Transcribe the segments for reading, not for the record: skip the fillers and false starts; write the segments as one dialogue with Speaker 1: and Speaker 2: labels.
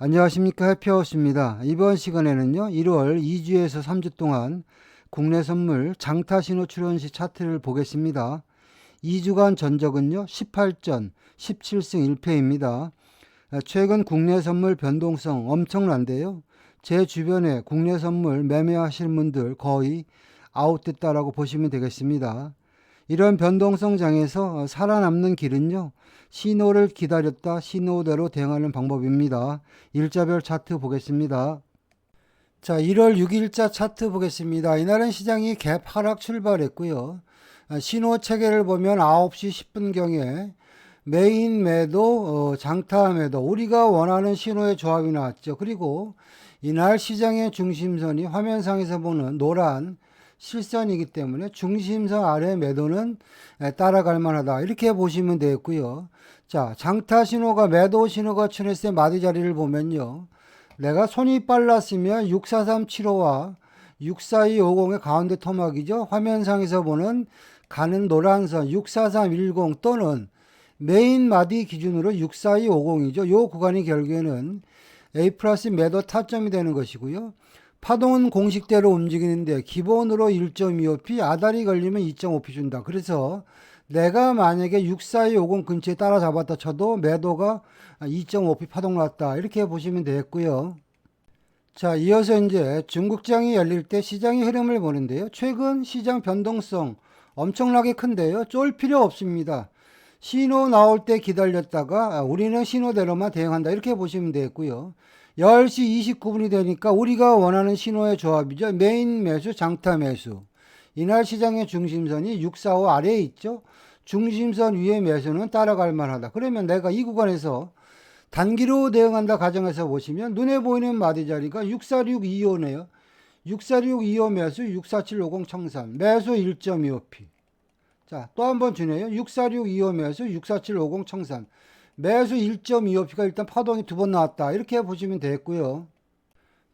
Speaker 1: 안녕하십니까, 해피하우스입니다. 이번 시간에는요 1월 2주에서 3주 동안 국내 선물 장타 신호 출현 시 차트를 보겠습니다. 2주간 전적은요 18전 17승 1패입니다. 최근 국내 선물 변동성 엄청난데요, 제 주변에 국내 선물 매매하시는 분들 거의 아웃됐다라고 보시면 되겠습니다. 이런 변동성 장에서 살아남는 길은요, 신호를 기다렸다 신호대로 대응하는 방법입니다. 일자별 차트 보겠습니다. 자, 1월 6일자 차트 보겠습니다. 이날은 시장이 갭 하락 출발했고요. 신호 체계를 보면 9시 10분경에 메인 매도, 장타 매도, 우리가 원하는 신호의 조합이 나왔죠. 그리고 이날 시장의 중심선이 화면상에서 보는 노란 실선이기 때문에 중심선 아래 매도는 따라갈 만하다, 이렇게 보시면 되겠고요. 자, 장타 신호가 매도 신호가 출현했을 때 마디 자리를 보면요, 내가 손이 빨랐으면 64375와 64250의 가운데 토막이죠. 화면상에서 보는 가는 노란선 64310 또는 메인 마디 기준으로 64250이죠. 요 구간이 결국에는 A 플러스 매도 타점이 되는 것이고요. 파동은 공식대로 움직이는데 기본으로 1.25p, 아다리 걸리면 2.5p 준다. 그래서 내가 만약에 64250 근처에 따라잡았다 쳐도 매도가 2.5p 파동 났다, 이렇게 보시면 되겠고요. 자, 이어서 이제 중국장이 열릴 때 시장의 흐름을 보는데요. 최근 시장 변동성 엄청나게 큰데요, 쫄 필요 없습니다. 신호 나올 때 기다렸다가 우리는 신호대로만 대응한다, 이렇게 보시면 되겠고요. 10시 29분이 되니까 우리가 원하는 신호의 조합이죠. 메인 매수, 장타 매수. 이날 시장의 중심선이 645 아래에 있죠. 중심선 위의 매수는 따라갈 만하다. 그러면 내가 이 구간에서 단기로 대응한다 가정해서 보시면 눈에 보이는 마디 자리가 64625네요. 64625 매수, 64750 청산. 매수 1.25p. 자, 또 한 번 주네요. 64625 매수, 64750 청산. 매수 1.25p가 일단 파동이 두 번 나왔다, 이렇게 보시면 되겠고요.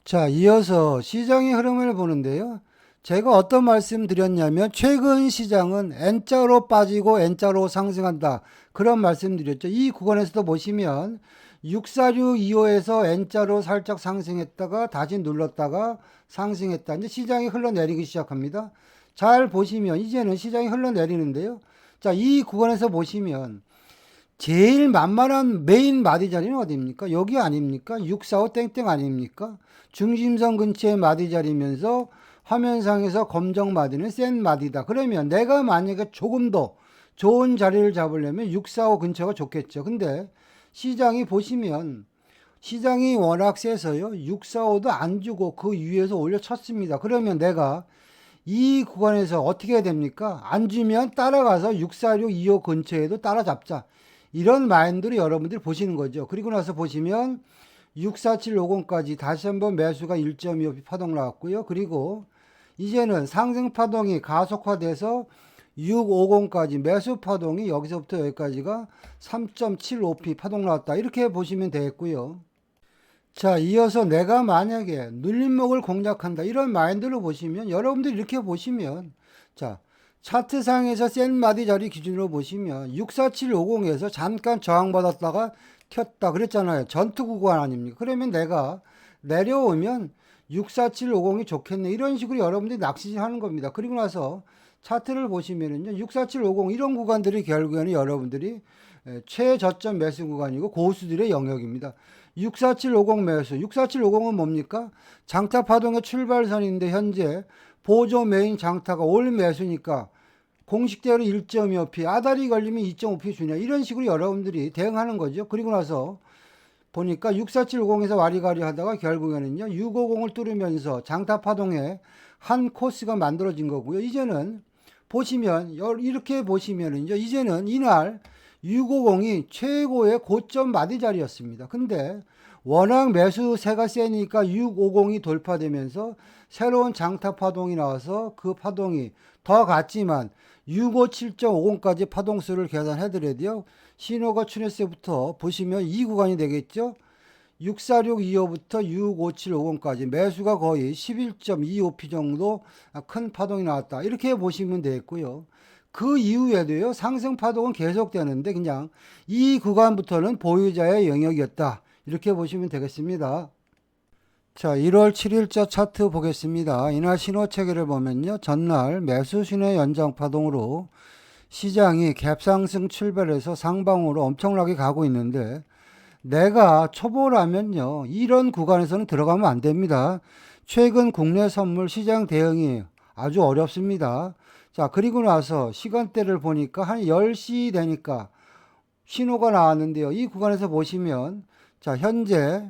Speaker 1: 자, 이어서 시장의 흐름을 보는데요. 제가 어떤 말씀 드렸냐면 최근 시장은 N자로 빠지고 N자로 상승한다, 그런 말씀 드렸죠. 이 구간에서도 보시면 64625에서 N자로 살짝 상승했다가 다시 눌렀다가 상승했다. 이제 시장이 흘러내리기 시작합니다. 잘 보시면 이제는 시장이 흘러내리는데요. 자, 이 구간에서 보시면 제일 만만한 메인 마디 자리는 어디입니까? 여기 아닙니까? 645 땡땡 아닙니까? 중심선 근처의 마디 자리면서 화면상에서 검정 마디는 센 마디다. 그러면 내가 만약에 조금 더 좋은 자리를 잡으려면 645 근처가 좋겠죠. 근데 시장이 보시면 시장이 워낙 세서요, 645도 안 주고 그 위에서 올려쳤습니다. 그러면 내가 이 구간에서 어떻게 해야 됩니까? 안 주면 따라가서 64625 근처에도 따라잡자, 이런 마인드로 여러분들이 보시는 거죠. 그리고 나서 보시면 64750까지 다시 한번 매수가 1.25p 파동 나왔고요. 그리고 이제는 상승 파동이 가속화돼서 650까지 매수 파동이 여기서부터 여기까지가 3.75p 파동 나왔다, 이렇게 보시면 되겠고요. 자, 이어서 내가 만약에 눌림목을 공략한다, 이런 마인드로 보시면 여러분들이 이렇게 보시면, 자, 차트상에서 센 마디 자리 기준으로 보시면 64750에서 잠깐 저항받았다가 튀었다 그랬잖아요. 전투 구간 아닙니까? 그러면 내가 내려오면 64750이 좋겠네, 이런 식으로 여러분들이 낚시하는 겁니다. 그리고 나서 차트를 보시면은요, 64750 이런 구간들이 결국에는 여러분들이 최저점 매수 구간이고 고수들의 영역입니다. 64750 매수, 64750은 뭡니까? 장타 파동의 출발선인데 현재 보조 메인 장타가 올 매수니까 공식대로 1.25p, 아다리 걸리면 2.5p 주냐, 이런 식으로 여러분들이 대응하는 거죠. 그리고 나서 보니까 64750에서 와리가리 하다가 결국에는요 650을 뚫으면서 장타 파동에 한 코스가 만들어진 거고요. 이제는 보시면 이렇게 보시면은요, 이제는 이날 650이 최고의 고점 마디 자리였습니다. 근데 워낙 매수세가 세니까 650이 돌파되면서 새로운 장타 파동이 나와서 그 파동이 더 갔지만 657.50까지 파동수를 계산해드려도요, 신호가 출현했을 때부터 보시면 이 구간이 되겠죠. 64625부터 65750까지 매수가 거의 11.25p 정도 큰 파동이 나왔다, 이렇게 보시면 되겠고요. 그 이후에도요, 상승 파동은 계속되는데 그냥 이 구간부터는 보유자의 영역이었다, 이렇게 보시면 되겠습니다. 자, 1월 7일자 차트 보겠습니다. 이날 신호 체계를 보면요. 전날 매수 신호의 연장 파동으로 시장이 갭상승 출발해서 상방으로 엄청나게 가고 있는데, 내가 초보라면요, 이런 구간에서는 들어가면 안 됩니다. 최근 국내 선물 시장 대응이 아주 어렵습니다. 자, 그리고 나서 시간대를 보니까 한 10시 되니까 신호가 나왔는데요. 이 구간에서 보시면, 자, 현재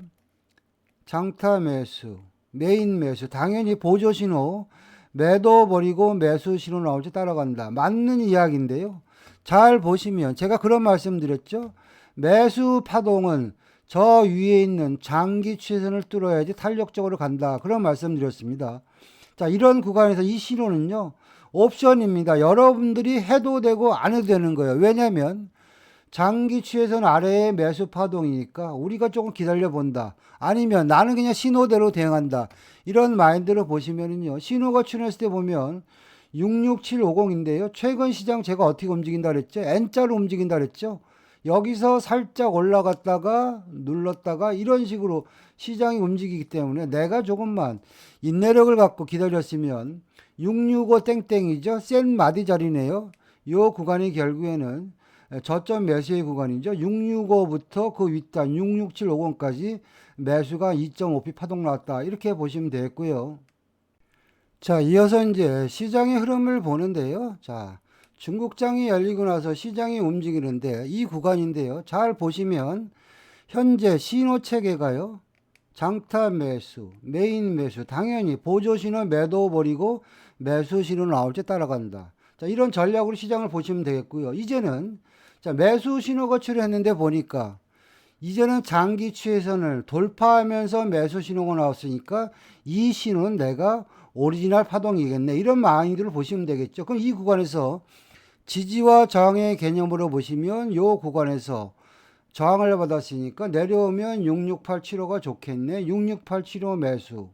Speaker 1: 장타 매수, 메인 매수, 당연히 보조 신호, 매도 버리고 매수 신호 나올 때 따라간다. 맞는 이야기인데요. 잘 보시면 제가 그런 말씀 드렸죠. 매수 파동은 저 위에 있는 장기 추세선을 뚫어야지 탄력적으로 간다. 그런 말씀 드렸습니다. 자, 이런 구간에서 이 신호는요, 옵션입니다. 여러분들이 해도 되고 안 해도 되는 거예요. 왜냐면 장기 추세선 아래의 매수 파동이니까 우리가 조금 기다려 본다. 아니면 나는 그냥 신호대로 대응한다. 이런 마인드로 보시면은요, 신호가 출현했을 때 보면 66750인데요. 최근 시장 제가 어떻게 움직인다 그랬죠? N자로 움직인다 그랬죠? 여기서 살짝 올라갔다가 눌렀다가 이런 식으로 시장이 움직이기 때문에 내가 조금만 인내력을 갖고 기다렸으면 665 땡땡이죠. 센 마디 자리네요. 이 구간이 결국에는 저점 매수의 구간이죠. 665부터 그 윗단 66750까지 매수가 2.5p 파동 나왔다. 이렇게 보시면 되겠고요. 자, 이어서 이제 시장의 흐름을 보는데요. 자, 중국장이 열리고 나서 시장이 움직이는데 이 구간인데요. 잘 보시면 현재 신호 체계가요. 장타 매수, 메인 매수, 당연히 보조 신호 매도 버리고 매수 신호 나올 때 따라간다. 자, 이런 전략으로 시장을 보시면 되겠고요. 이제는 자, 매수 신호가 출현했는데 보니까 이제는 장기 추세선을 돌파하면서 매수 신호가 나왔으니까 이 신호는 내가 오리지널 파동이겠네. 이런 마인드를 보시면 되겠죠. 그럼 이 구간에서 지지와 저항의 개념으로 보시면 이 구간에서 저항을 받았으니까 내려오면 66875가 좋겠네. 66875 매수.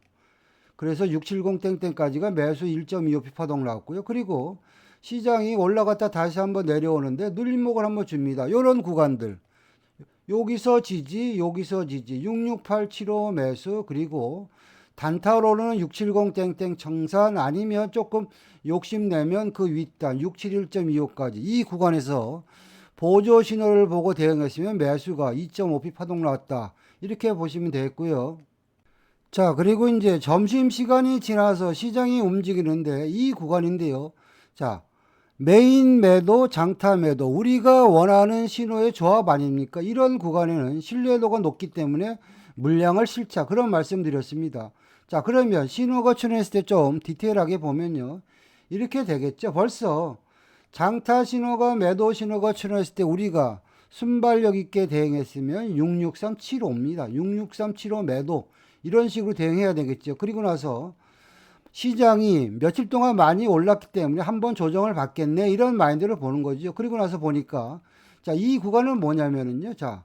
Speaker 1: 그래서 670 땡땡까지가 매수 1.25p 파동 나왔고요. 그리고 시장이 올라갔다 다시 한번 내려오는데 눌림목을 한번 줍니다. 이런 구간들. 여기서 지지, 여기서 지지. 66875 매수, 그리고 단타로는 670 땡땡 청산, 아니면 조금 욕심내면 그 윗단 671.25까지 이 구간에서 보조 신호를 보고 대응했으면 매수가 2.5p 파동 나왔다. 이렇게 보시면 되겠고요. 자, 그리고 이제 점심시간이 지나서 시장이 움직이는데 이 구간인데요. 자, 메인 매도, 장타 매도, 우리가 원하는 신호의 조합 아닙니까? 이런 구간에는 신뢰도가 높기 때문에 물량을 실차, 그런 말씀 드렸습니다. 자, 그러면 신호가 출현했을 때 좀 디테일하게 보면요, 이렇게 되겠죠. 벌써 장타 신호가 매도 신호가 출현했을 때 우리가 순발력 있게 대응했으면 66375입니다. 66375 매도, 이런 식으로 대응해야 되겠죠. 그리고 나서 시장이 며칠 동안 많이 올랐기 때문에 한번 조정을 받겠네, 이런 마인드를 보는 거죠. 그리고 나서 보니까 자, 이 구간은 뭐냐면은요, 자,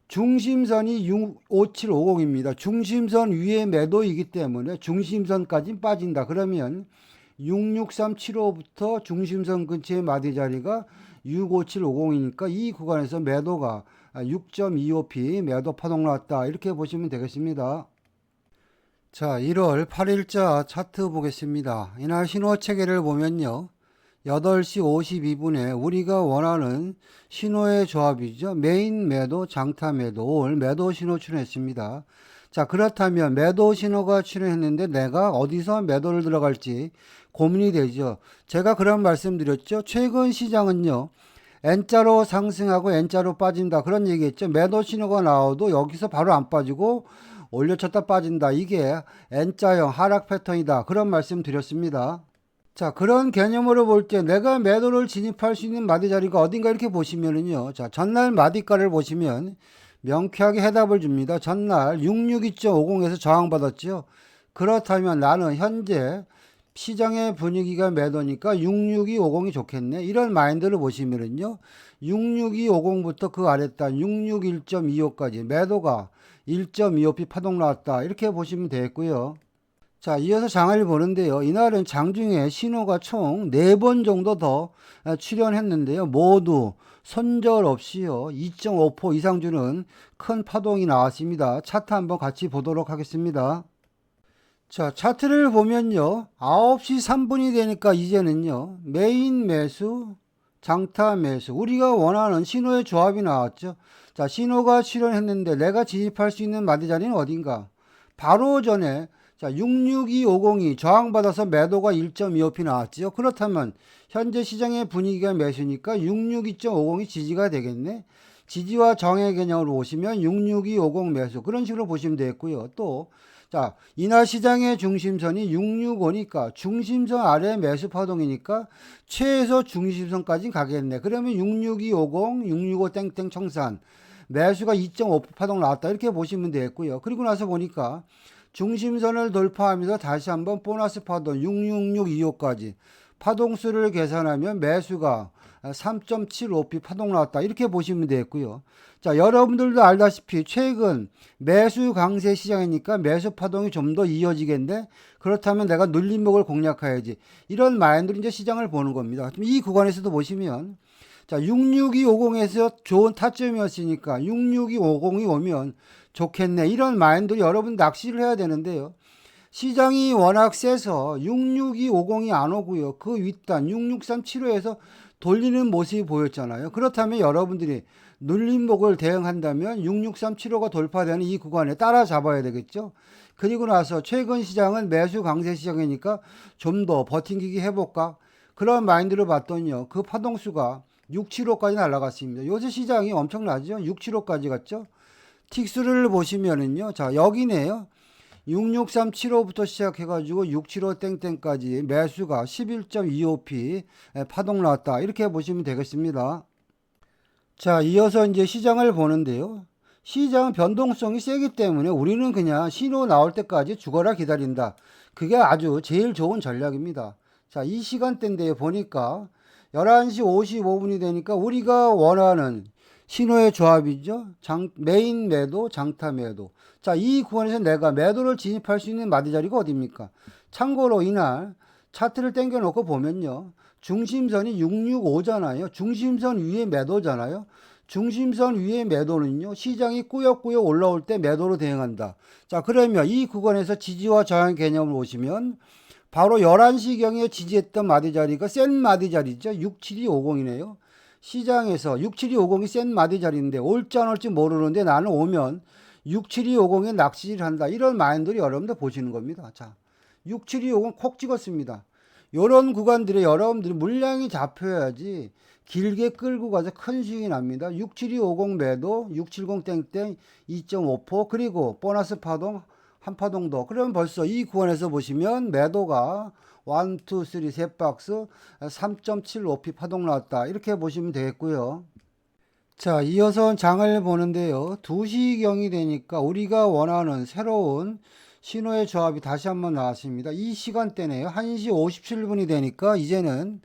Speaker 1: 중심선이 65750입니다. 중심선 위에 매도이기 때문에 중심선까지 빠진다. 그러면 66375부터 중심선 근처의 마디 자리가 65750이니까 이 구간에서 매도가 6.25p 매도 파동 나왔다. 이렇게 보시면 되겠습니다. 자, 1월 8일자 차트 보겠습니다. 이날 신호 체계를 보면요, 8시 52분에 우리가 원하는 신호의 조합이죠. 메인 매도, 장타 매도, 올 매도 신호 출현했습니다. 자, 그렇다면 매도 신호가 출현했는데 내가 어디서 매도를 들어갈지 고민이 되죠. 제가 그런 말씀 드렸죠. 최근 시장은요, N자로 상승하고 N자로 빠진다, 그런 얘기했죠. 매도 신호가 나와도 여기서 바로 안 빠지고 올려쳤다 빠진다. 이게 N자형 하락 패턴이다. 그런 말씀 드렸습니다. 자, 그런 개념으로 볼 때 내가 매도를 진입할 수 있는 마디 자리가 어딘가 이렇게 보시면은요. 자, 전날 마디가를 보시면 명쾌하게 해답을 줍니다. 전날 662.50에서 저항받았죠. 그렇다면 나는 현재 시장의 분위기가 매도니까 66250이 좋겠네. 이런 마인드를 보시면은요. 66250부터 그 아랫단 661.25까지 매도가 1.25p 파동 나왔다. 이렇게 보시면 되겠고요. 자, 이어서 장을 보는데요. 이날은 장중에 신호가 총 4번 정도 더 출현했는데요. 모두 손절 없이요 2.5% 이상 주는 큰 파동이 나왔습니다. 차트 한번 같이 보도록 하겠습니다. 자, 차트를 보면요 9시 3분이 되니까 이제는요 메인 매수, 장타 매수, 우리가 원하는 신호의 조합이 나왔죠. 자, 신호가 출현했는데 내가 진입할 수 있는 마디 자리는 어딘가? 바로 전에 자 66250이 저항받아서 매도가 1.25p 나왔죠. 그렇다면 현재 시장의 분위기가 매수니까 662.50이 지지가 되겠네. 지지와 저항의 개념으로 보시면 66250 매수, 그런 식으로 보시면 되겠고요. 또 자, 이날 시장의 중심선이 665니까 중심선 아래 매수 파동이니까 최소 중심선까지 가겠네. 그러면 66250, 665 땡땡 청산 매수가 2.5% 파동 나왔다, 이렇게 보시면 되겠고요. 그리고 나서 보니까 중심선을 돌파하면서 다시 한번 보너스 파동 66625까지 파동수를 계산하면 매수가 3.75p 파동 나왔다, 이렇게 보시면 되겠고요. 자, 여러분들도 알다시피 최근 매수 강세 시장이니까 매수 파동이 좀 더 이어지겠는데, 그렇다면 내가 눌림목을 공략해야지, 이런 마인드로 이제 시장을 보는 겁니다. 이 구간에서도 보시면 자 66250에서 좋은 타점이었으니까 66250이 오면 좋겠네, 이런 마인드로 여러분 낚시를 해야 되는데요. 시장이 워낙 세서 66250이 안 오고요. 그 윗단 6637호에서 돌리는 모습이 보였잖아요. 그렇다면 여러분들이 눌림목을 대응한다면 6637호가 돌파되는 이 구간에 따라잡아야 되겠죠. 그리고 나서 최근 시장은 매수 강세 시장이니까 좀 더 버팅기기 해볼까? 그런 마인드로 봤더니요. 그 파동수가 675까지 날아갔습니다. 요새 시장이 엄청나죠. 675까지 갔죠. 틱스를 보시면은요. 자, 여기네요. 66375부터 시작해가지고 675 땡땡까지 매수가 11.25p 파동 나왔다, 이렇게 보시면 되겠습니다. 자, 이어서 이제 시장을 보는데요. 시장 변동성이 세기 때문에 우리는 그냥 신호 나올 때까지 죽어라 기다린다. 그게 아주 제일 좋은 전략입니다. 자, 이 시간대인데 보니까 11시 55분이 되니까 우리가 원하는 신호의 조합이죠. 메인 매도, 장타 매도. 자, 이 구간에서 내가 매도를 진입할 수 있는 마디 자리가 어딥니까? 참고로 이날 차트를 당겨 놓고 보면요. 중심선이 665잖아요. 중심선 위에 매도잖아요. 중심선 위에 매도는요, 시장이 꾸역꾸역 올라올 때 매도로 대응한다. 자, 그러면 이 구간에서 지지와 저항 개념을 보시면 바로 11시경에 지지했던 마디 자리가 센 마디 자리죠. 67250이네요. 시장에서 67250이 센 마디 자리인데 올지 안 올지 모르는데 나는 오면 67250에 낚시를 한다, 이런 마인드를 여러분들 보시는 겁니다. 자, 67250 콕 찍었습니다. 이런 구간들에 여러분들이 물량이 잡혀야지 길게 끌고 가서 큰 수익이 납니다. 67250 매도, 670 땡땡 2.5%, 그리고 보너스 파동 한 파동 더. 그러면 벌써 이 구간에서 보시면 매도가 1, 2, 3, 세 박스 3.75p 파동 나왔다, 이렇게 보시면 되겠고요. 자, 이어서 장을 보는데요. 2시경이 되니까 우리가 원하는 새로운 신호의 조합이 다시 한번 나왔습니다. 이 시간대네요. 1시 57분이 되니까 이제는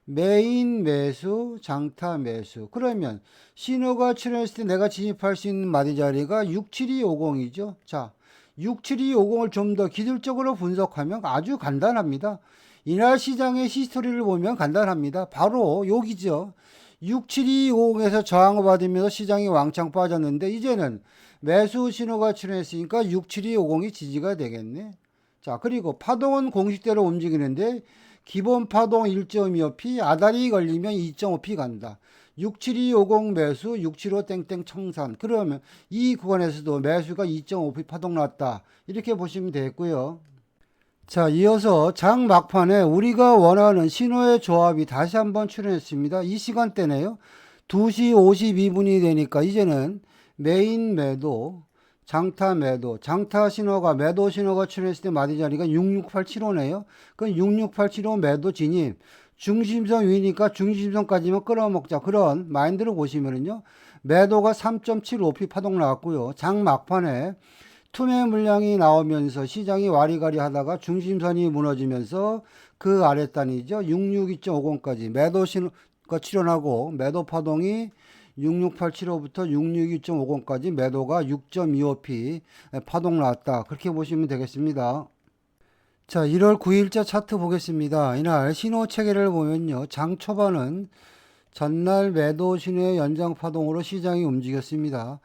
Speaker 1: 메인 매수, 장타 매수. 그러면 신호가 출현했을 때 내가 진입할 수 있는 마디 자리가 67250이죠. 자, 67250을 좀 더 기술적으로 분석하면 아주 간단합니다. 이날 시장의 히스토리를 보면 간단합니다. 바로 여기죠. 67250에서 저항을 받으면서 시장이 왕창 빠졌는데 이제는 매수 신호가 출현했으니까 67250이 지지가 되겠네. 자, 그리고 파동은 공식대로 움직이는데 기본 파동 1.25p, 아다리 걸리면 2.5p 간다. 67250 매수, 675 땡땡 청산. 그러면 이 구간에서도 매수가 2.5p 파동 났다, 이렇게 보시면 되겠고요. 자, 이어서 장 막판에 우리가 원하는 신호의 조합이 다시 한번 출현했습니다. 이 시간대네요. 2시 52분이 되니까 이제는 메인 매도, 장타 매도, 장타 신호가 매도 신호가 출현했을 때 마디 자리가 66875네요. 그럼 66875 매도 진입. 중심선 위니까 중심선까지만 끌어먹자, 그런 마인드로 보시면은요. 매도가 3.75p 파동 나왔고요. 장 막판에 투매 물량이 나오면서 시장이 와리가리 하다가 중심선이 무너지면서 그 아랫단이죠. 662.50까지 매도 신호가 출현하고 매도 파동이 66875부터 662.50까지 매도가 6.25p 파동 나왔다, 그렇게 보시면 되겠습니다. 자, 1월 9일자 차트 보겠습니다. 이날 신호 체계를 보면요. 장 초반은 전날 매도 신호의 연장 파동으로 시장이 움직였습니다.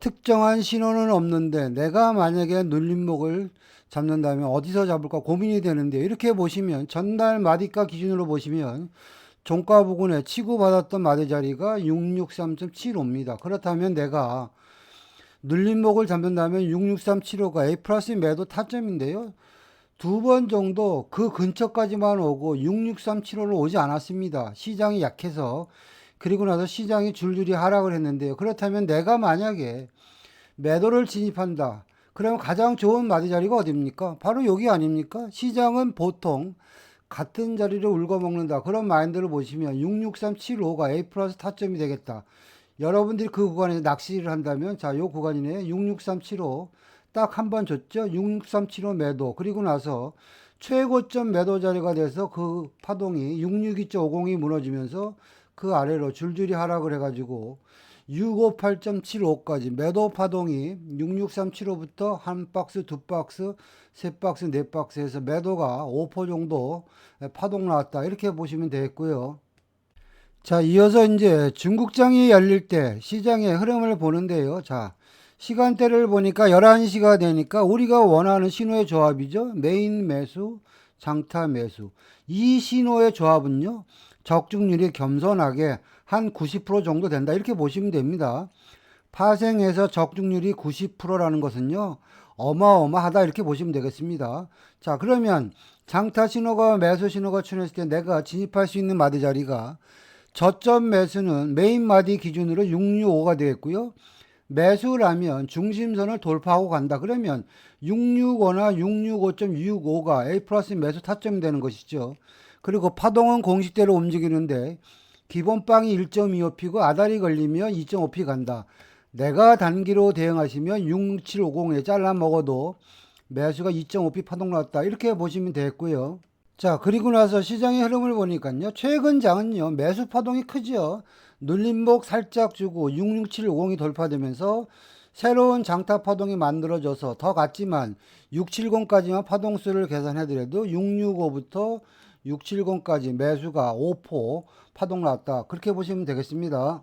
Speaker 1: 특정한 신호는 없는데 내가 만약에 눌림목을 잡는다면 어디서 잡을까 고민이 되는데, 이렇게 보시면 전날 마디가 기준으로 보시면 종가 부근에 치고받았던 마디 자리가 663.75입니다. 그렇다면 내가 눌림목을 잡는다면 66375가 A 플러스 매도 타점인데요. 두 번 정도 그 근처까지만 오고 66375로 오지 않았습니다. 시장이 약해서. 그리고 나서 시장이 줄줄이 하락을 했는데요. 그렇다면 내가 만약에 매도를 진입한다. 그러면 가장 좋은 마디 자리가 어디입니까? 바로 여기 아닙니까? 시장은 보통 같은 자리를 울거먹는다. 그런 마인드를 보시면 66375가 A 플러스 타점이 되겠다. 여러분들이 그 구간에서 낚시를 한다면, 자, 요 구간이네. 66375 딱 한 번 줬죠. 66375 매도. 그리고 나서 최고점 매도 자리가 돼서 그 파동이 662.50이 무너지면서 그 아래로 줄줄이 하락을 해가지고 658.75까지 매도 파동이 66375부터 한 박스, 두 박스, 세 박스, 네 박스에서 매도가 5% 정도 파동 나왔다. 이렇게 보시면 되겠고요. 자, 이어서 이제 중국장이 열릴 때 시장의 흐름을 보는데요. 자, 시간대를 보니까 11시가 되니까 우리가 원하는 신호의 조합이죠. 메인 매수, 장타 매수. 이 신호의 조합은요, 적중률이 겸손하게 한 90% 정도 된다. 이렇게 보시면 됩니다. 파생해서 적중률이 90%라는 것은요, 어마어마하다. 이렇게 보시면 되겠습니다. 자, 그러면 장타 신호가 매수 신호가 출현했을 때 내가 진입할 수 있는 마디 자리가 저점 매수는 메인 마디 기준으로 665가 되겠고요. 매수라면 중심선을 돌파하고 간다. 그러면 665나 665.65가 A 플러스 매수 타점이 되는 것이죠. 그리고 파동은 공식대로 움직이는데 기본빵이 1.25피고 아다리 걸리면 2.5피 간다. 내가 단기로 대응하시면 6750에 잘라 먹어도 매수가 2.5피 파동 났다. 이렇게 보시면 되겠고요. 자, 그리고 나서 시장의 흐름을 보니까요. 최근 장은요. 매수 파동이 크죠. 눌림목 살짝 주고 66750이 돌파되면서 새로운 장타 파동이 만들어져서 더 갔지만 670까지만 파동수를 계산해더라도 665부터 670까지 매수가 5% 파동 났다. 그렇게 보시면 되겠습니다.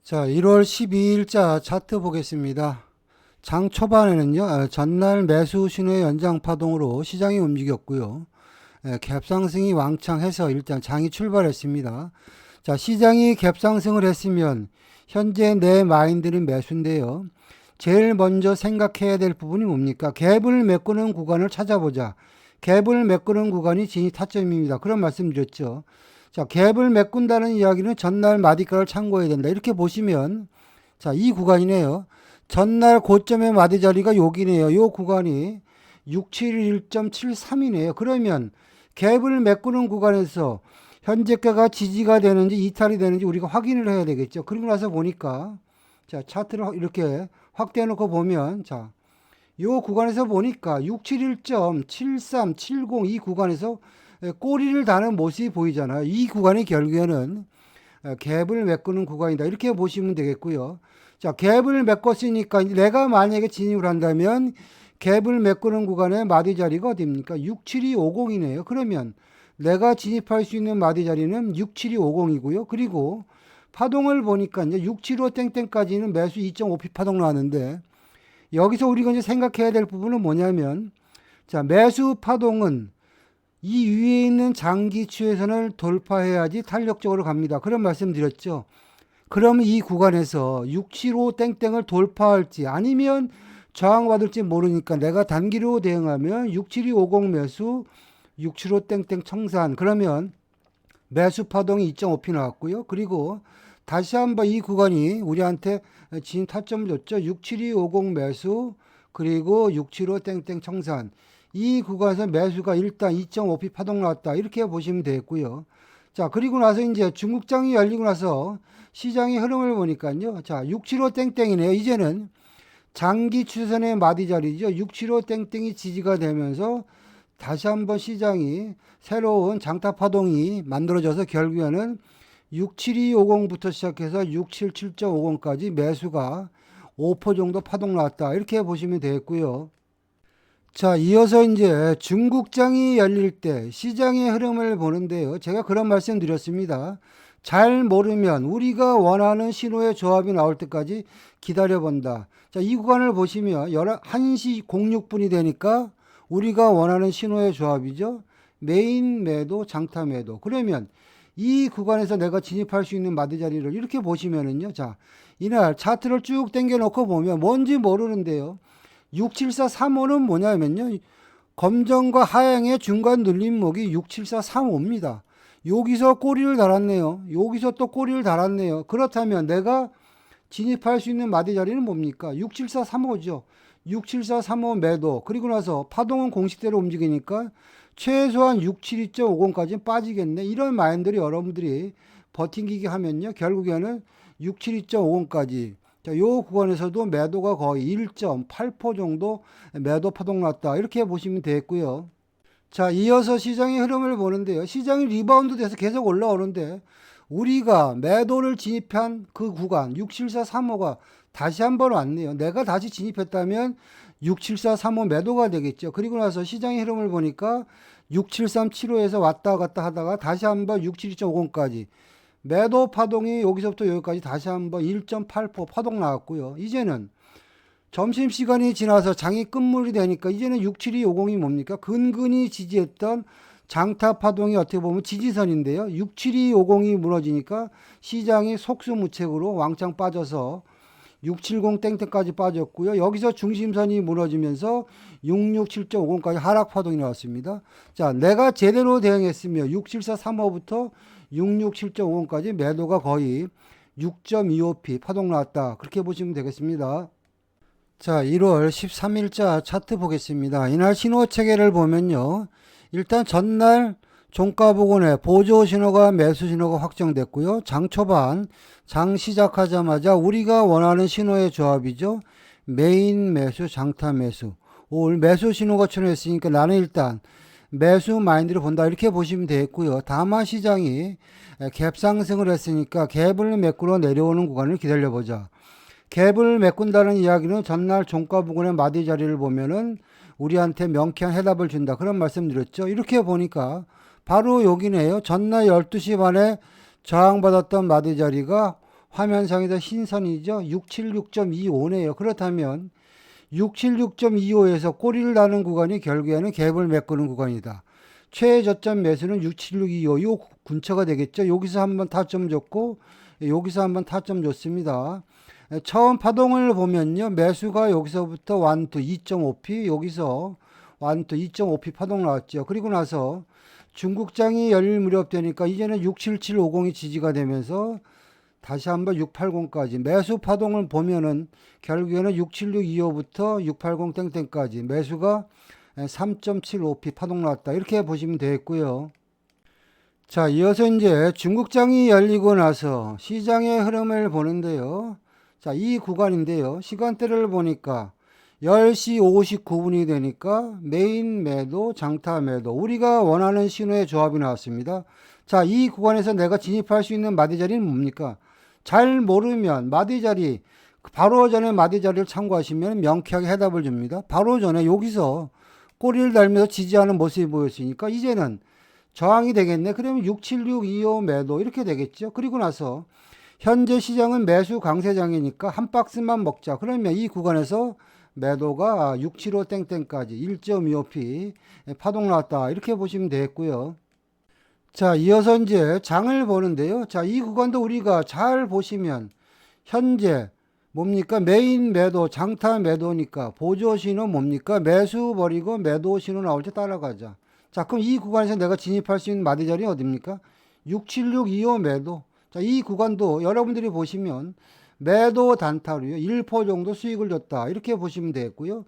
Speaker 1: 자, 1월 12일자 차트 보겠습니다. 장 초반에는요. 전날 매수 신호의 연장 파동으로 시장이 움직였고요. 갭상승이 왕창해서 일단 장이 출발했습니다. 자, 시장이 갭상승을 했으면 현재 내 마인드는 매수인데요. 제일 먼저 생각해야 될 부분이 뭡니까? 갭을 메꾸는 구간을 찾아보자. 갭을 메꾸는 구간이 진입 타점입니다. 그런 말씀 드렸죠. 자, 갭을 메꾼다는 이야기는 전날 마디가를 참고해야 된다. 이렇게 보시면, 자, 이 구간이네요. 전날 고점의 마디 자리가 여기네요. 이 구간이 671.73이네요. 그러면 갭을 메꾸는 구간에서 현재가가 지지가 되는지 이탈이 되는지 우리가 확인을 해야 되겠죠. 그리고 나서 보니까, 자, 차트를 이렇게 확대해 놓고 보면, 자, 요 구간에서 보니까 671.7370 이 구간에서 꼬리를 다는 모습이 보이잖아요. 이 구간이 결국에는 갭을 메꾸는 구간이다. 이렇게 보시면 되겠고요. 자, 갭을 메꿨으니까 내가 만약에 진입을 한다면 갭을 메꾸는 구간의 마디 자리가 어디입니까? 67250이네요. 그러면 내가 진입할 수 있는 마디 자리는 67250이고요. 그리고 파동을 보니까 이제 675 땡땡까지는 매수 2.5피 파동 나왔는데, 여기서 우리가 이제 생각해야 될 부분은 뭐냐면, 자, 매수 파동은 이 위에 있는 장기 추세선을 돌파해야지 탄력적으로 갑니다. 그런 말씀 드렸죠. 그러면 이 구간에서 675 땡땡을 돌파할지 아니면 저항받을지 모르니까 내가 단기로 대응하면 67250 매수 675 땡땡 청산. 그러면 매수 파동이 2.5피 나왔고요. 그리고 다시 한번 이 구간이 우리한테 진 타점을 줬죠. 67250 매수 그리고 675 땡땡 청산. 이 구간에서 매수가 일단 2.5피 파동 나왔다. 이렇게 보시면 되겠고요. 자, 그리고 나서 이제 중국장이 열리고 나서 시장의 흐름을 보니까요. 자, 675 땡땡이네요. 이제는 장기 추세선의 마디 자리죠. 675 땡땡이 지지가 되면서 다시 한번 시장이 새로운 장타 파동이 만들어져서 결국에는 67250부터 시작해서 677.50까지 매수가 5% 정도 파동 나왔다. 이렇게 보시면 되겠고요. 자, 이어서 이제 중국장이 열릴 때 시장의 흐름을 보는데요. 제가 그런 말씀 드렸습니다. 잘 모르면 우리가 원하는 신호의 조합이 나올 때까지 기다려본다. 자, 이 구간을 보시면 1시 06분이 되니까 우리가 원하는 신호의 조합이죠. 메인 매도, 장타 매도. 그러면 이 구간에서 내가 진입할 수 있는 마디 자리를 이렇게 보시면은요. 자, 이날 차트를 쭉 당겨 놓고 보면 뭔지 모르는데요. 67435는 뭐냐면요. 검정과 하향의 중간 눌림목이 67435입니다. 여기서 꼬리를 달았네요. 여기서 또 꼬리를 달았네요. 그렇다면 내가 진입할 수 있는 마디 자리는 뭡니까? 67435죠. 67435 매도. 그리고 나서 파동은 공식대로 움직이니까 최소한 672.50까지는 빠지겠네. 이런 마인드를 여러분들이 버팅기기 하면요. 결국에는 672.50까지. 자, 요 구간에서도 매도가 거의 1.8% 정도 매도 파동 났다. 이렇게 보시면 되겠고요. 자, 이어서 시장의 흐름을 보는데요. 시장이 리바운드 돼서 계속 올라오는데 우리가 매도를 진입한 그 구간 67435가 다시 한번 왔네요. 내가 다시 진입했다면 67435 매도가 되겠죠. 그리고 나서 시장의 흐름을 보니까 67375에서 왔다 갔다 하다가 다시 한번 672.50까지 매도 파동이 여기서부터 여기까지 다시 한번 1.8% 파동 나왔고요. 이제는 점심시간이 지나서 장이 끝물이 되니까 이제는 67250이 뭡니까? 근근히 지지했던 장타 파동이 어떻게 보면 지지선인데요. 67250이 무너지니까 시장이 속수무책으로 왕창 빠져서 670 땡땡까지 빠졌고요. 여기서 중심선이 무너지면서 667.50까지 하락 파동이 나왔습니다. 자, 내가 제대로 대응했으며 67435부터 667.50까지 매도가 거의 6.25p 파동 나왔다. 그렇게 보시면 되겠습니다. 자, 1월 13일자 차트 보겠습니다. 이날 신호 체계를 보면요. 일단 전날 종가 부근에 보조 신호가 매수 신호가 확정됐고요. 장 초반 장 시작하자마자 우리가 원하는 신호의 조합이죠. 메인 매수, 장타 매수. 오늘 매수 신호가 출현했으니까 나는 일단 매수 마인드를 본다. 이렇게 보시면 되겠고요. 다만 시장이 갭 상승을 했으니까 갭을 메꾸러 내려오는 구간을 기다려보자. 갭을 메꾼다는 이야기는 전날 종가 부근의 마디 자리를 보면은 우리한테 명쾌한 해답을 준다. 그런 말씀 드렸죠. 이렇게 보니까 바로 여기네요. 전날 12시 반에 저항받았던 마디 자리가 화면상에서 흰선이죠. 676.25네요. 그렇다면 676.25에서 꼬리를 다는 구간이 결국에는 갭을 메꾸는 구간이다. 최저점 매수는 67625, 요 근처가 되겠죠. 여기서 한번 타점 줬고 여기서 한번 타점 줬습니다. 처음 파동을 보면요. 매수가 여기서부터 1, 2, 2.5p, 여기서 1, 2, 2.5p 파동 나왔죠. 그리고 나서 중국장이 열릴 무렵 되니까 이제는 67750이 지지가 되면서 다시 한번 680까지 매수 파동을 보면은 결국에는 67625부터 680 땡땡까지 매수가 3.75p 파동 나왔다. 이렇게 보시면 되겠고요. 자, 이어서 이제 중국장이 열리고 나서 시장의 흐름을 보는데요. 자, 이 구간인데요. 시간대를 보니까 10시 59분이 되니까 메인 매도, 장타 매도. 우리가 원하는 신호의 조합이 나왔습니다. 자, 이 구간에서 내가 진입할 수 있는 마디 자리는 뭡니까? 잘 모르면 마디 자리, 바로 전에 마디 자리를 참고하시면 명쾌하게 해답을 줍니다. 바로 전에 여기서 꼬리를 달면서 지지하는 모습이 보였으니까 이제는 저항이 되겠네. 그러면 67625 매도 이렇게 되겠죠. 그리고 나서 현재 시장은 매수 강세장이니까 한 박스만 먹자. 그러면 이 구간에서 매도가 675 땡땡까지 1.25p 파동 나왔다. 이렇게 보시면 되겠고요. 자, 이어서 이제 장을 보는데요. 자, 이 구간도 우리가 잘 보시면 현재 뭡니까? 메인 매도, 장타 매도니까 보조 신호 뭡니까? 매수 버리고 매도 신호 나올 때 따라가자. 자, 그럼 이 구간에서 내가 진입할 수 있는 마디 자리는 어딥니까? 67625 매도. 자, 이 구간도 여러분들이 보시면 매도 단타로요. 1% 정도 수익을 줬다. 이렇게 보시면 되겠고요.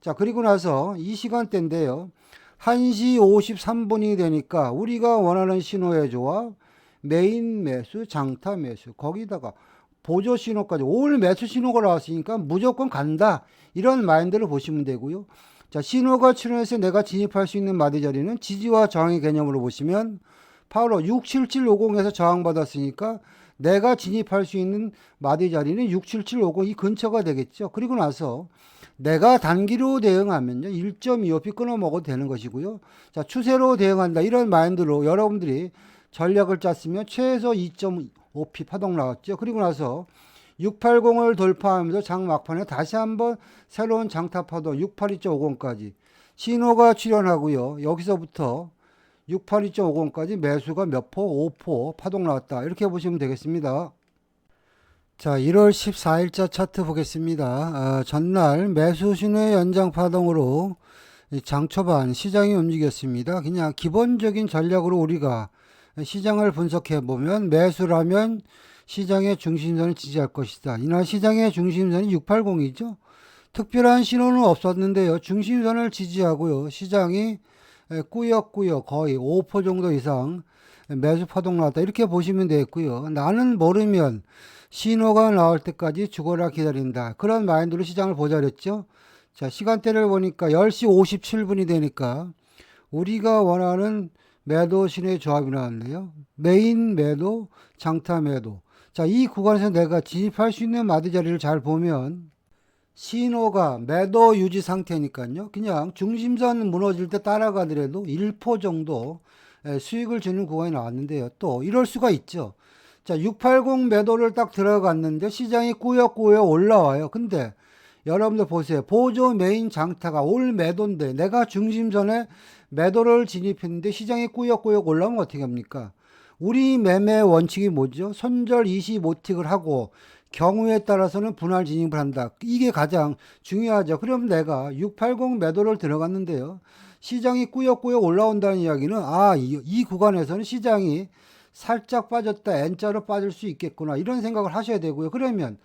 Speaker 1: 자, 그리고 나서 이 시간대인데요. 1시 53분이 되니까 우리가 원하는 신호의 조합, 메인 매수, 장타 매수, 거기다가 보조 신호까지 올 매수 신호가 나왔으니까 무조건 간다. 이런 마인드를 보시면 되고요. 자, 신호가 출현해서 내가 진입할 수 있는 마디 자리는 지지와 저항의 개념으로 보시면 바로 67750에서 저항받았으니까 내가 진입할 수 있는 마디 자리는 67750 이 근처가 되겠죠. 그리고 나서 내가 단기로 대응하면요. 1.25p 끊어 먹어도 되는 것이고요. 자, 추세로 대응한다. 이런 마인드로 여러분들이 전략을 짰으면 최소 2.5p 파동 나왔죠. 그리고 나서 680을 돌파하면서 장 막판에 다시 한번 새로운 장타 파동 682.50까지 신호가 출현하고요. 여기서부터 682.50까지 매수가 몇 포? 5포 파동 나왔다. 이렇게 보시면 되겠습니다. 자, 1월 14일자 차트 보겠습니다. 전날 매수 신호의 연장 파동으로 장 초반 시장이 움직였습니다. 그냥 기본적인 전략으로 우리가 시장을 분석해 보면 매수라면 시장의 중심선을 지지할 것이다. 이날 시장의 중심선이 680이죠. 특별한 신호는 없었는데요. 중심선을 지지하고요. 시장이 꾸역꾸역 거의 5% 정도 이상 매수 파동 나왔다. 이렇게 보시면 되겠고요. 나는 모르면 신호가 나올 때까지 죽어라 기다린다. 그런 마인드로 시장을 보자랬죠. 자, 시간대를 보니까 10시 57분이 되니까 우리가 원하는 매도 신호의 조합이 나왔네요. 메인 매도, 장타 매도. 자, 이 구간에서 내가 진입할 수 있는 마디 자리를 잘 보면 신호가 매도 유지 상태니까요. 그냥 중심선 무너질 때 따라가더라도 1% 정도 수익을 주는 구간이 나왔는데요. 또 이럴 수가 있죠. 자, 680 매도를 딱 들어갔는데 시장이 꾸역꾸역 올라와요. 근데 여러분들 보세요. 보조 메인 장타가 올 매도인데 내가 중심선에 매도를 진입했는데 시장이 꾸역꾸역 올라오면 어떻게 합니까? 우리 매매 원칙이 뭐죠? 손절 25틱을 하고 경우에 따라서는 분할 진입을 한다. 이게 가장 중요하죠. 그럼 내가 680 매도를 들어갔는데요. 시장이 꾸역꾸역 올라온다는 이야기는 이 구간에서는 시장이 살짝 빠졌다. N자로 빠질 수 있겠구나. 이런 생각을 하셔야 되고요. 그러면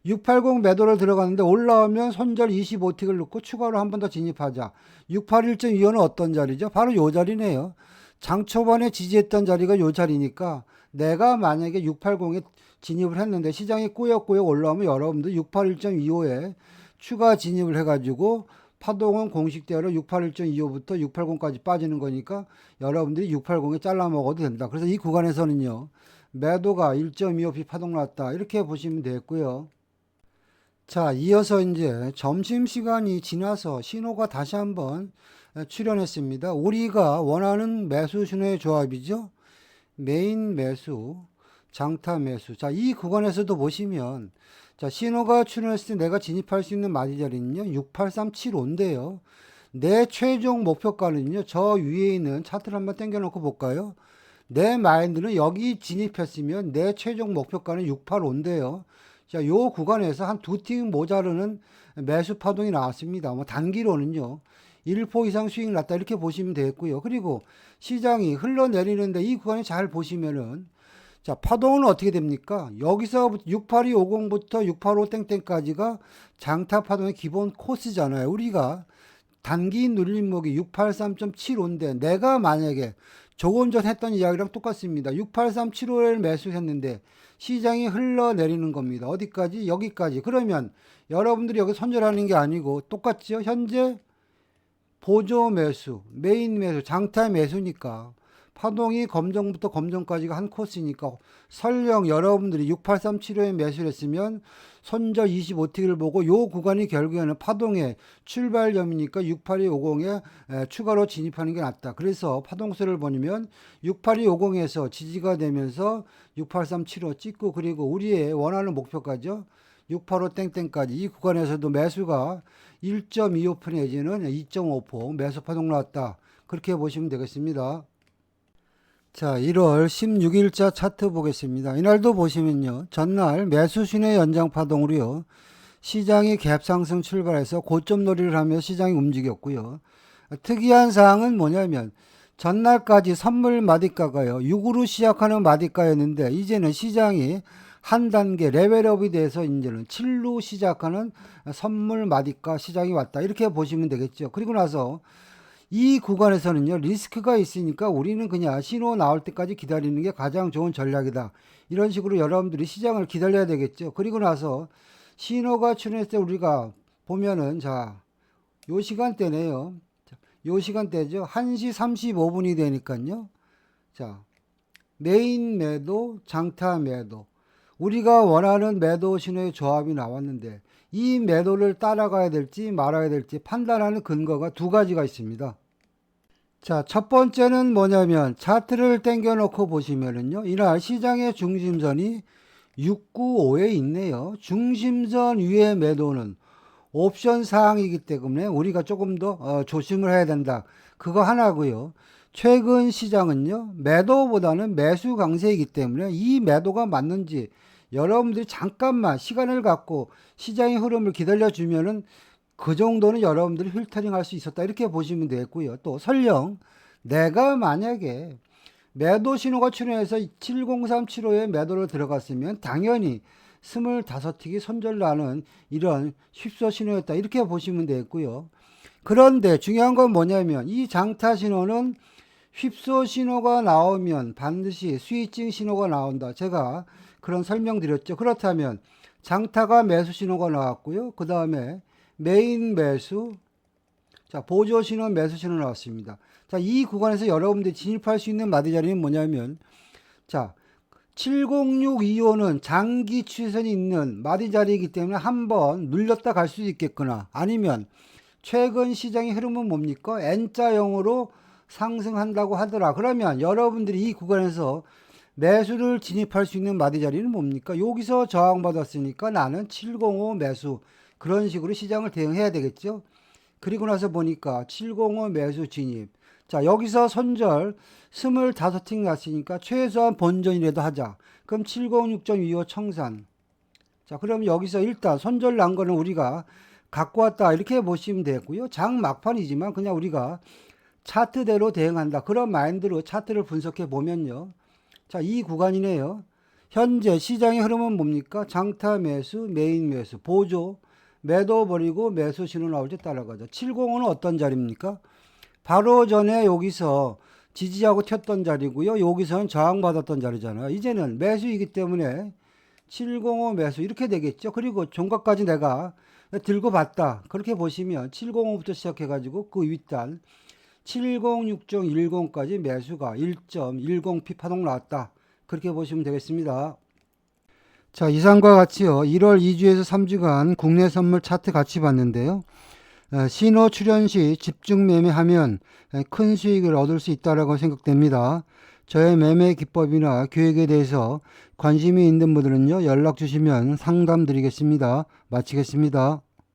Speaker 1: 680 매도를 들어갔는데 올라오면 손절 25틱을 넣고 추가로 한 번 더 진입하자. 681.25는 어떤 자리죠? 바로 요 자리네요. 장 초반에 지지했던 자리가 요 자리니까 내가 만약에 680에 진입을 했는데 시장이 꾸역꾸역 올라오면 여러분들 681.25에 추가 진입을 해가지고 파동은 공식대로 681.25부터 680까지 빠지는 거니까 여러분들이 680에 잘라 먹어도 된다. 그래서 이 구간에서는요. 매도가 1.25p 파동 났다. 이렇게 보시면 되겠고요. 자, 이어서 이제 점심시간이 지나서 신호가 다시 한번 출현했습니다. 우리가 원하는 매수 신호의 조합이죠. 메인 매수, 장타 매수. 자, 이 구간에서도 보시면 자, 신호가 출현했을 때 내가 진입할 수 있는 마디 자리는요. 68375인데요. 내 최종 목표가는요. 저 위에 있는 차트를 한번 당겨 놓고 볼까요? 내 마인드는 여기 진입했으면 내 최종 목표가는 685인데요. 자, 요 구간에서 한 두 팀 모자르는 매수 파동이 나왔습니다. 뭐 단기로는요. 1% 이상 수익 났다 이렇게 보시면 되겠고요. 그리고 시장이 흘러내리는데 이 구간에 잘 보시면은 자, 파동은 어떻게 됩니까? 여기서 68250부터 685 땡땡까지가 장타 파동의 기본 코스잖아요. 우리가 단기 눌림목이 683.75인데 내가 만약에 조금 전 했던 이야기랑 똑같습니다. 68375를 매수했는데 시장이 흘러내리는 겁니다. 어디까지? 여기까지. 그러면 여러분들이 여기 손절하는 게 아니고 똑같죠? 현재 보조 매수, 메인 매수, 장타 매수니까 파동이 검정부터 검정까지가 한 코스니까 설령 여러분들이 68375에 매수를 했으면 손절 25틱을 보고 요 구간이 결국에는 파동의 출발점이니까 68250에 추가로 진입하는 게 낫다. 그래서 파동세를 보면 68250에서 지지가 되면서 68375 찍고 그리고 우리의 원하는 목표가죠. 685 땡땡까지 이 구간에서도 매수가 1.25% 내지는 2.5% 매수 파동 나왔다. 그렇게 보시면 되겠습니다. 자, 1월 16일자 차트 보겠습니다. 이날도 보시면요. 전날 매수 신의 연장 파동으로요. 시장이 갭 상승 출발해서 고점 놀이를 하며 시장이 움직였고요. 특이한 사항은 뭐냐면 전날까지 선물 마디가가요. 6으로 시작하는 마디가였는데 이제는 시장이 한 단계 레벨업이 돼서 이제는 7로 시작하는 선물 마디가 시장이 왔다. 이렇게 보시면 되겠죠. 그리고 나서 이 구간에서는요, 리스크가 있으니까 우리는 그냥 신호 나올 때까지 기다리는 게 가장 좋은 전략이다. 이런 식으로 여러분들이 시장을 기다려야 되겠죠. 그리고 나서 신호가 출현했을 때 우리가 보면은, 자, 요 시간대네요. 요 시간대죠. 1시 35분이 되니까요. 자, 메인 매도, 장타 매도. 우리가 원하는 매도 신호의 조합이 나왔는데, 이 매도를 따라가야 될지 말아야 될지 판단하는 근거가 두 가지가 있습니다. 자, 첫 번째는 뭐냐면 차트를 당겨 놓고 보시면은요. 이날 시장의 중심선이 695에 있네요. 중심선 위의 매도는 옵션 사항이기 때문에 우리가 조금 더 조심을 해야 된다. 그거 하나고요. 최근 시장은요. 매도보다는 매수 강세이기 때문에 이 매도가 맞는지 여러분들이 잠깐만 시간을 갖고 시장의 흐름을 기다려 주면은 그 정도는 여러분들이 필터링 할 수 있었다. 이렇게 보시면 되겠고요. 또 설령 내가 만약에 매도 신호가 출현해서 70375에 매도를 들어갔으면 당연히 25틱이 손절나는 이런 쉽소 신호였다. 이렇게 보시면 되겠고요. 그런데 중요한 건 뭐냐면 이 장타 신호는 휩소 신호가 나오면 반드시 스위칭 신호가 나온다. 제가 그런 설명드렸죠. 그렇다면 장타가 매수 신호가 나왔고요. 그 다음에 메인 매수, 자, 보조 신호, 매수 신호 나왔습니다. 자, 이 구간에서 여러분들이 진입할 수 있는 마디 자리는 뭐냐면, 자, 70625는 장기 추세선이 있는 마디 자리이기 때문에 한번 눌렸다 갈 수도 있겠거나, 아니면 최근 시장의 흐름은 뭡니까? N자형으로 상승한다고 하더라. 그러면 여러분들이 이 구간에서 매수를 진입할 수 있는 마디 자리는 뭡니까? 여기서 저항받았으니까 나는 705 매수. 그런 식으로 시장을 대응해야 되겠죠. 그리고 나서 보니까 705 매수 진입. 자, 여기서 손절 25틱 났으니까 최소한 본전이라도 하자. 그럼 706.25 청산. 자, 그럼 여기서 일단 손절 난 거는 우리가 갖고 왔다. 이렇게 보시면 되고요. 장 막판이지만 그냥 우리가 차트대로 대응한다. 그런 마인드로 차트를 분석해 보면요. 자, 이 구간이네요. 현재 시장의 흐름은 뭡니까? 장타 매수, 메인 매수, 보조, 매도 버리고 매수 신호 나올 때 따라가죠. 705는 어떤 자리입니까? 바로 전에 여기서 지지하고 튀었던 자리고요. 여기서는 저항받았던 자리잖아요. 이제는 매수이기 때문에 705 매수 이렇게 되겠죠. 그리고 종가까지 내가 들고 봤다. 그렇게 보시면 705부터 시작해가지고 그 윗단 706.10까지 매수가 1.10p 파동 나왔다. 그렇게 보시면 되겠습니다. 자, 이상과 같이요. 1월 2주에서 3주간 국내 선물 차트 같이 봤는데요. 신호 출현 시 집중 매매하면 큰 수익을 얻을 수 있다고 생각됩니다. 저의 매매 기법이나 교육에 대해서 관심이 있는 분들은요, 연락 주시면 상담 드리겠습니다. 마치겠습니다.